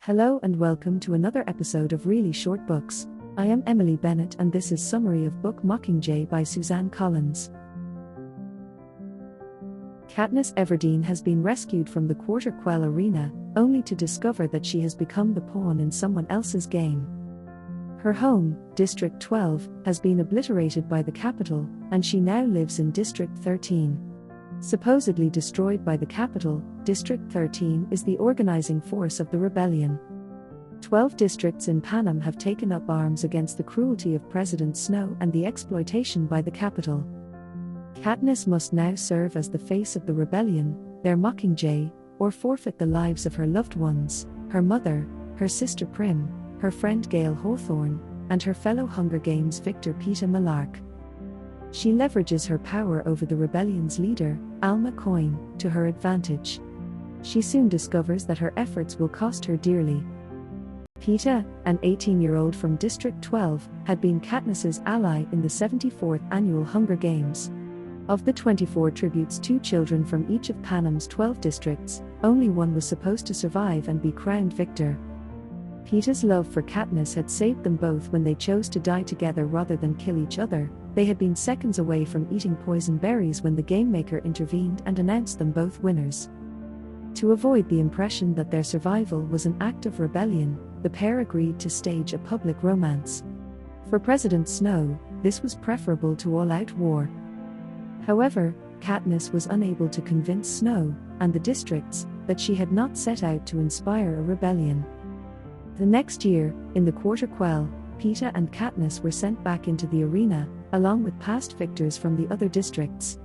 Hello and welcome to another episode of Really Short Books. I am Emily Bennett and this is summary of book Mockingjay by Suzanne Collins. Katniss Everdeen has been rescued from the Quarter Quell arena, only to discover that she has become the pawn in someone else's game. Her home, District 12, has been obliterated by the Capitol, and she now lives in District 13. Supposedly destroyed by the Capitol, District 13 is the organizing force of the rebellion. 12 districts in Panem have taken up arms against the cruelty of President Snow and the exploitation by the Capitol. Katniss must now serve as the face of the rebellion, their Mockingjay, or forfeit the lives of her loved ones, her mother, her sister Prim, her friend Gale Hawthorne, and her fellow Hunger Games victor Peeta Mellark. She leverages her power over the rebellion's leader, Alma Coin, to her advantage. She soon discovers that her efforts will cost her dearly. Peeta, an 18-year-old from District 12, had been Katniss's ally in the 74th annual Hunger Games. Of the 24 tributes, 2 children from each of Panem's 12 districts, only one was supposed to survive and be crowned victor. Peeta's love for Katniss had saved them both when they chose to die together rather than kill each other. They had been seconds away from eating poison berries when the game maker intervened and announced them both winners. To avoid the impression that their survival was an act of rebellion, the pair agreed to stage a public romance. For President Snow, this was preferable to all-out war. However, Katniss was unable to convince Snow, and the districts, that she had not set out to inspire a rebellion. The next year, in the Quarter Quell, Peeta and Katniss were sent back into the arena, along with past victors from the other districts.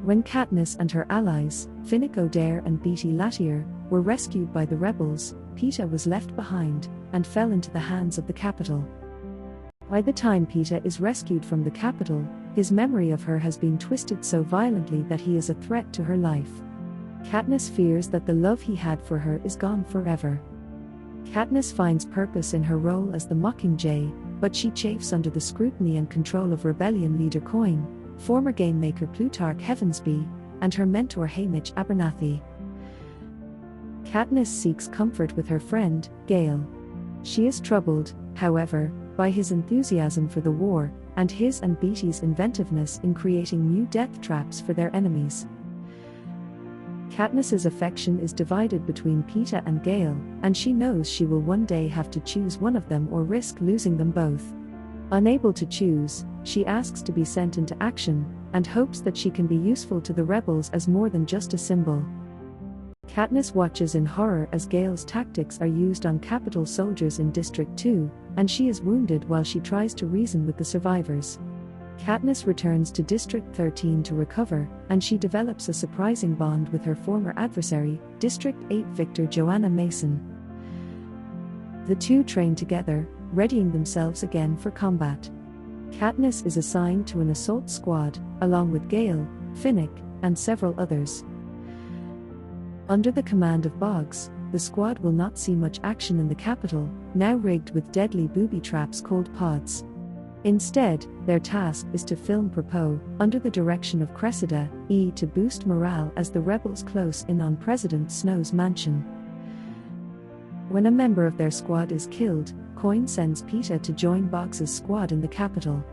When Katniss and her allies, Finnick Odair and Beatty Latier, were rescued by the rebels, Peeta was left behind, and fell into the hands of the Capitol. By the time Peeta is rescued from the Capitol, his memory of her has been twisted so violently that he is a threat to her life. Katniss fears that the love he had for her is gone forever. Katniss finds purpose in her role as the Mockingjay, but she chafes under the scrutiny and control of rebellion leader Coin, former game maker Plutarch Heavensbee, and her mentor Haymitch Abernathy. Katniss seeks comfort with her friend, Gale. She is troubled, however, by his enthusiasm for the war, and his and Beatty's inventiveness in creating new death traps for their enemies. Katniss's affection is divided between Peeta and Gale, and she knows she will one day have to choose one of them or risk losing them both. Unable to choose, she asks to be sent into action, and hopes that she can be useful to the rebels as more than just a symbol. Katniss watches in horror as Gale's tactics are used on Capitol soldiers in District 2, and she is wounded while she tries to reason with the survivors. Katniss returns to District 13 to recover, and she develops a surprising bond with her former adversary, District 8 victor Joanna Mason. The two train together, readying themselves again for combat. Katniss is assigned to an assault squad, along with Gale, Finnick, and several others. Under the command of Boggs, the squad will not see much action in the Capitol, now rigged with deadly booby traps called pods. Instead, their task is to film Propos, under the direction of Cressida, to boost morale as the rebels close in on President Snow's mansion. When a member of their squad is killed, Coin sends Peeta to join Boggs's squad in the Capitol.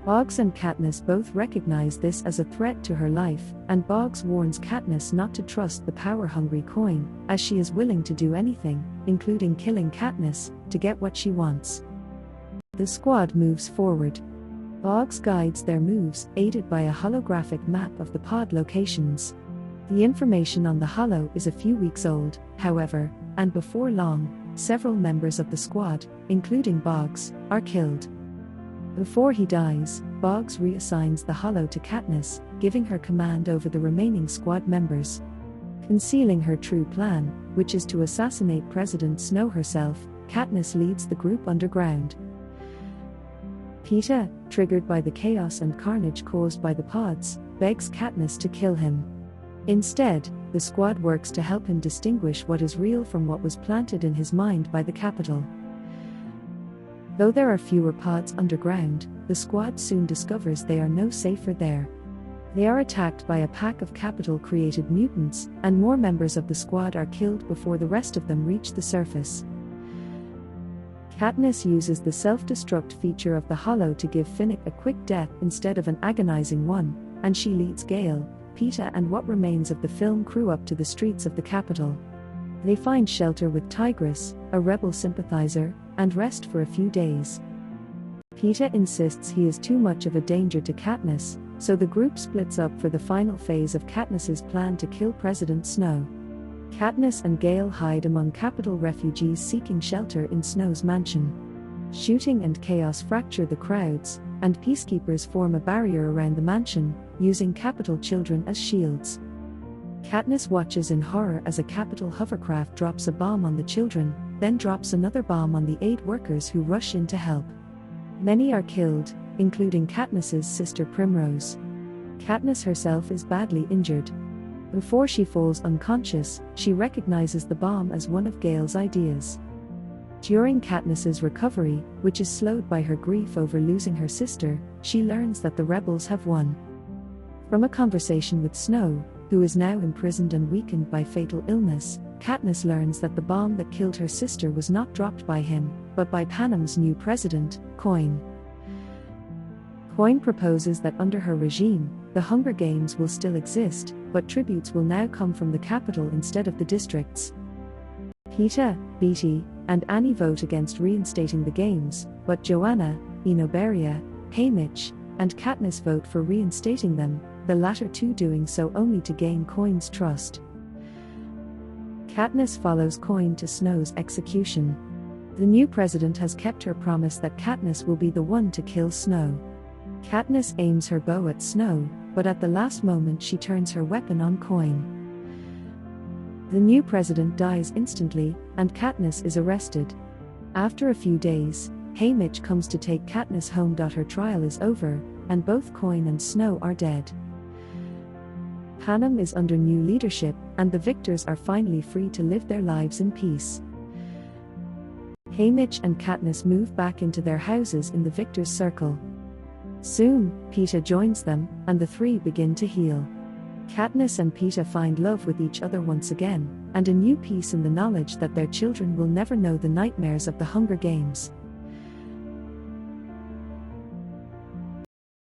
Boggs and Katniss both recognize this as a threat to her life, and Boggs warns Katniss not to trust the power-hungry Coin, as she is willing to do anything, including killing Katniss, to get what she wants. The squad moves forward. Boggs guides their moves, aided by a holographic map of the pod locations. The information on the holo is a few weeks old, however, and before long, several members of the squad, including Boggs, are killed. Before he dies, Boggs reassigns the holo to Katniss, giving her command over the remaining squad members. Concealing her true plan, which is to assassinate President Snow herself, Katniss leads the group underground. Peeta, triggered by the chaos and carnage caused by the pods, begs Katniss to kill him. Instead, the squad works to help him distinguish what is real from what was planted in his mind by the Capitol. Though there are fewer pods underground, the squad soon discovers they are no safer there. They are attacked by a pack of Capitol-created mutants, and more members of the squad are killed before the rest of them reach the surface. Katniss uses the self-destruct feature of the Hollow to give Finnick a quick death instead of an agonizing one, and she leads Gale, Peeta and what remains of the film crew up to the streets of the Capitol. They find shelter with Tigress, a rebel sympathizer, and rest for a few days. Peeta insists he is too much of a danger to Katniss, so the group splits up for the final phase of Katniss's plan to kill President Snow. Katniss and Gale hide among Capitol refugees seeking shelter in Snow's mansion. Shooting and chaos fracture the crowds, and peacekeepers form a barrier around the mansion, using Capitol children as shields. Katniss watches in horror as a Capitol hovercraft drops a bomb on the children, then drops another bomb on the aid workers who rush in to help. Many are killed, including Katniss's sister Primrose. Katniss herself is badly injured. Before she falls unconscious, she recognizes the bomb as one of Gale's ideas. During Katniss's recovery, which is slowed by her grief over losing her sister, she learns that the rebels have won. From a conversation with Snow, who is now imprisoned and weakened by fatal illness, Katniss learns that the bomb that killed her sister was not dropped by him, but by Panem's new president, Coin. Coin proposes that under her regime, the Hunger Games will still exist, but tributes will now come from the Capitol instead of the districts. Peeta, Beetee, and Annie vote against reinstating the games, but Joanna, Enoberia, Haymitch, and Katniss vote for reinstating them, the latter two doing so only to gain Coin's trust. Katniss follows Coin to Snow's execution. The new president has kept her promise that Katniss will be the one to kill Snow. Katniss aims her bow at Snow, but at the last moment she turns her weapon on Coin. The new president dies instantly, and Katniss is arrested. After a few days, Haymitch comes to take Katniss home. Her trial is over, and both Coin and Snow are dead. Panem is under new leadership, and the victors are finally free to live their lives in peace. Haymitch and Katniss move back into their houses in the victors' circle. Soon, Peeta joins them, and the three begin to heal. Katniss and Peeta find love with each other once again, and a new peace in the knowledge that their children will never know the nightmares of the Hunger Games.